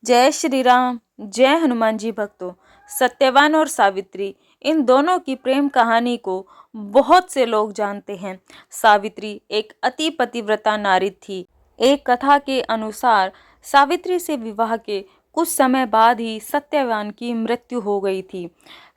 जय श्री राम। जय हनुमान जी भक्तों। सत्यवान और सावित्री, इन दोनों की प्रेम कहानी को बहुत से लोग जानते हैं। सावित्री एक अति पतिव्रता नारी थी। एक कथा के अनुसार सावित्री से विवाह के कुछ समय बाद ही सत्यवान की मृत्यु हो गई थी।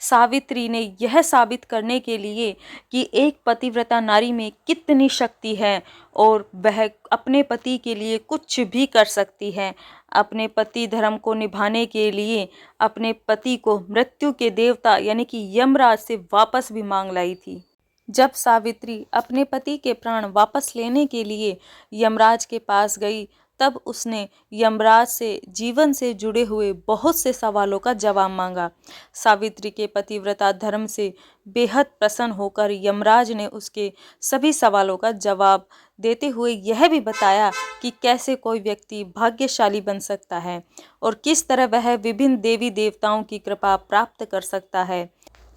सावित्री ने यह साबित करने के लिए कि एक पतिव्रता नारी में कितनी शक्ति है और वह अपने पति के लिए कुछ भी कर सकती है, अपने पति धर्म को निभाने के लिए अपने पति को मृत्यु के देवता यानी कि यमराज से वापस भी मांग लाई थी। जब सावित्री अपने पति के प्राण वापस लेने के लिए यमराज के पास गई, तब उसने यमराज से जीवन से जुड़े हुए बहुत से सवालों का जवाब मांगा। सावित्री के पतिव्रता धर्म से बेहद प्रसन्न होकर यमराज ने उसके सभी सवालों का जवाब देते हुए यह भी बताया कि कैसे कोई व्यक्ति भाग्यशाली बन सकता है और किस तरह वह विभिन्न देवी देवताओं की कृपा प्राप्त कर सकता है।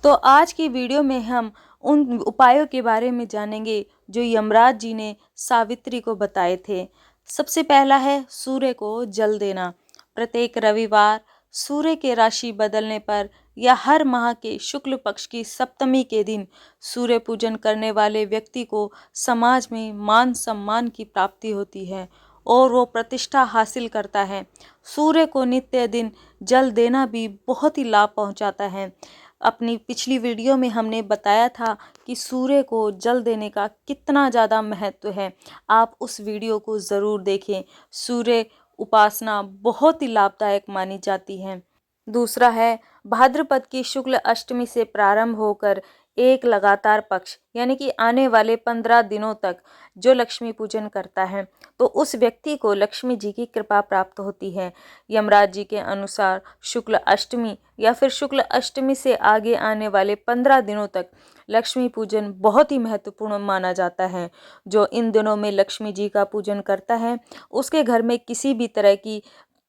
तो आज की वीडियो में हम उन उपायों के बारे में जानेंगे जो यमराज जी ने सावित्री को बताए थे। सबसे पहला है सूर्य को जल देना। प्रत्येक रविवार सूर्य के राशि बदलने पर या हर माह के शुक्ल पक्ष की सप्तमी के दिन सूर्य पूजन करने वाले व्यक्ति को समाज में मान सम्मान की प्राप्ति होती है और वो प्रतिष्ठा हासिल करता है। सूर्य को नित्य दिन जल देना भी बहुत ही लाभ पहुंचाता है। अपनी पिछली वीडियो में हमने बताया था कि सूर्य को जल देने का कितना ज़्यादा महत्व है। आप उस वीडियो को ज़रूर देखें। सूर्य उपासना बहुत ही लाभदायक मानी जाती है। दूसरा है भाद्रपद की शुक्ल अष्टमी से प्रारंभ होकर एक लगातार पक्ष यानी कि आने वाले 15 दिनों तक जो लक्ष्मी पूजन करता है तो उस व्यक्ति को लक्ष्मी जी की कृपा प्राप्त होती है। यमराज जी के अनुसार शुक्ल अष्टमी या फिर शुक्ल अष्टमी से आगे आने वाले 15 दिनों तक लक्ष्मी पूजन बहुत ही महत्वपूर्ण माना जाता है। जो इन दिनों में लक्ष्मी जी का पूजन करता है उसके घर में किसी भी तरह की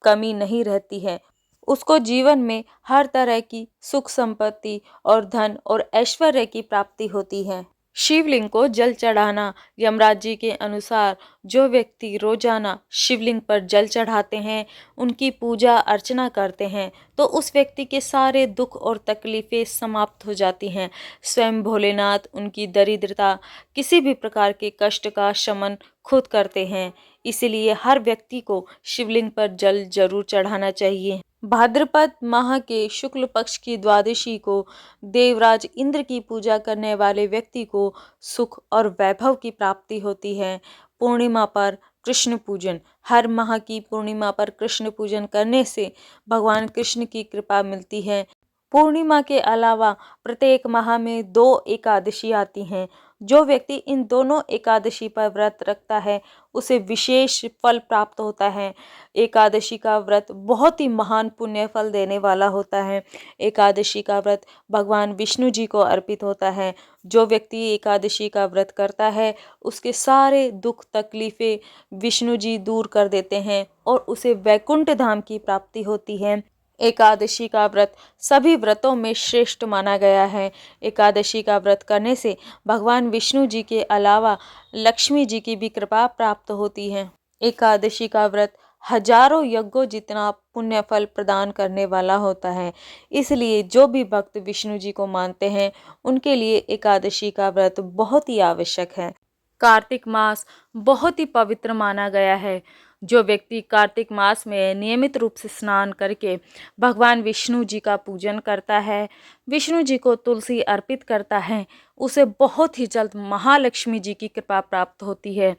कमी नहीं रहती है। उसको जीवन में हर तरह की सुख संपत्ति और धन और ऐश्वर्य की प्राप्ति होती है। शिवलिंग को जल चढ़ाना। यमराज जी के अनुसार जो व्यक्ति रोजाना शिवलिंग पर जल चढ़ाते हैं, उनकी पूजा अर्चना करते हैं तो उस व्यक्ति के सारे दुख और तकलीफें समाप्त हो जाती हैं। स्वयं भोलेनाथ उनकी दरिद्रता, किसी भी प्रकार के कष्ट का शमन खुद करते हैं। इसलिए हर व्यक्ति को शिवलिंग पर जल जरूर चढ़ाना चाहिए। भाद्रपद माह के शुक्ल पक्ष की द्वादशी को देवराज इंद्र की पूजा करने वाले व्यक्ति को सुख और वैभव की प्राप्ति होती है। पूर्णिमा पर कृष्ण पूजन। हर माह की पूर्णिमा पर कृष्ण पूजन करने से भगवान कृष्ण की कृपा मिलती है। पूर्णिमा के अलावा प्रत्येक माह में 2 एकादशी आती हैं। जो व्यक्ति इन दोनों एकादशी पर व्रत रखता है उसे विशेष फल प्राप्त होता है। एकादशी का व्रत बहुत ही महान पुण्य फल देने वाला होता है। एकादशी का व्रत भगवान विष्णु जी को अर्पित होता है। जो व्यक्ति एकादशी का व्रत करता है उसके सारे दुख तकलीफें विष्णु जी दूर कर देते हैं और उसे वैकुंठ धाम की प्राप्ति होती है। एकादशी का व्रत सभी व्रतों में श्रेष्ठ माना गया है। एकादशी का व्रत करने से भगवान विष्णु जी के अलावा लक्ष्मी जी की भी कृपा प्राप्त होती है। एकादशी का व्रत हजारों यज्ञों जितना पुण्य फल प्रदान करने वाला होता है। इसलिए जो भी भक्त विष्णु जी को मानते हैं उनके लिए एकादशी का व्रत बहुत ही आवश्यक है। कार्तिक मास बहुत ही पवित्र माना गया है। जो व्यक्ति कार्तिक मास में नियमित रूप से स्नान करके भगवान विष्णु जी का पूजन करता है, विष्णु जी को तुलसी अर्पित करता है, उसे बहुत ही जल्द महालक्ष्मी जी की कृपा प्राप्त होती है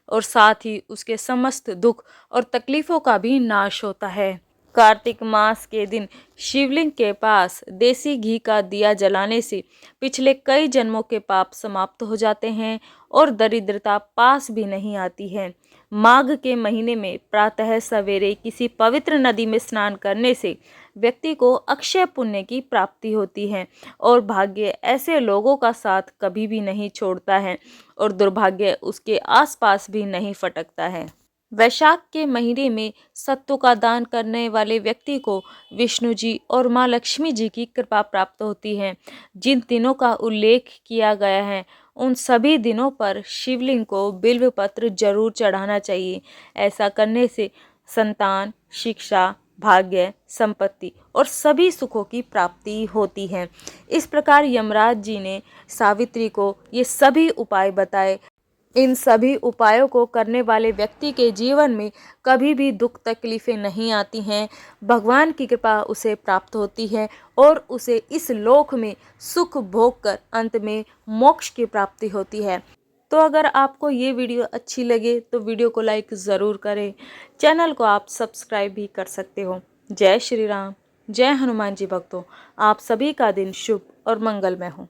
और साथ ही उसके समस्त दुख और तकलीफों का भी नाश होता है। कार्तिक मास के दिन शिवलिंग के पास देसी घी का दिया जलाने से पिछले कई जन्मों के पाप समाप्त हो जाते हैं और दरिद्रता पास भी नहीं आती है। माघ के महीने में प्रातः सवेरे किसी पवित्र नदी में स्नान करने से व्यक्ति को अक्षय पुण्य की प्राप्ति होती है और भाग्य ऐसे लोगों का साथ कभी भी नहीं छोड़ता है और दुर्भाग्य उसके आसपास भी नहीं फटकता है। वैशाख के महीने में सत्तू का दान करने वाले व्यक्ति को विष्णु जी और माँ लक्ष्मी जी की कृपा प्राप्त होती है। जिन दिनों का उल्लेख किया गया है उन सभी दिनों पर शिवलिंग को बिल्व पत्र जरूर चढ़ाना चाहिए। ऐसा करने से संतान, शिक्षा, भाग्य, संपत्ति और सभी सुखों की प्राप्ति होती है। इस प्रकार यमराज जी ने सावित्री को ये सभी उपाय बताए। इन सभी उपायों को करने वाले व्यक्ति के जीवन में कभी भी दुख तकलीफें नहीं आती हैं। भगवान की कृपा उसे प्राप्त होती है और उसे इस लोक में सुख भोग कर अंत में मोक्ष की प्राप्ति होती है। तो अगर आपको ये वीडियो अच्छी लगे तो वीडियो को लाइक ज़रूर करें। चैनल को आप सब्सक्राइब भी कर सकते हो। जय श्री राम, जय हनुमान जी भक्तों। आप सभी का दिन शुभ और मंगलमय हो।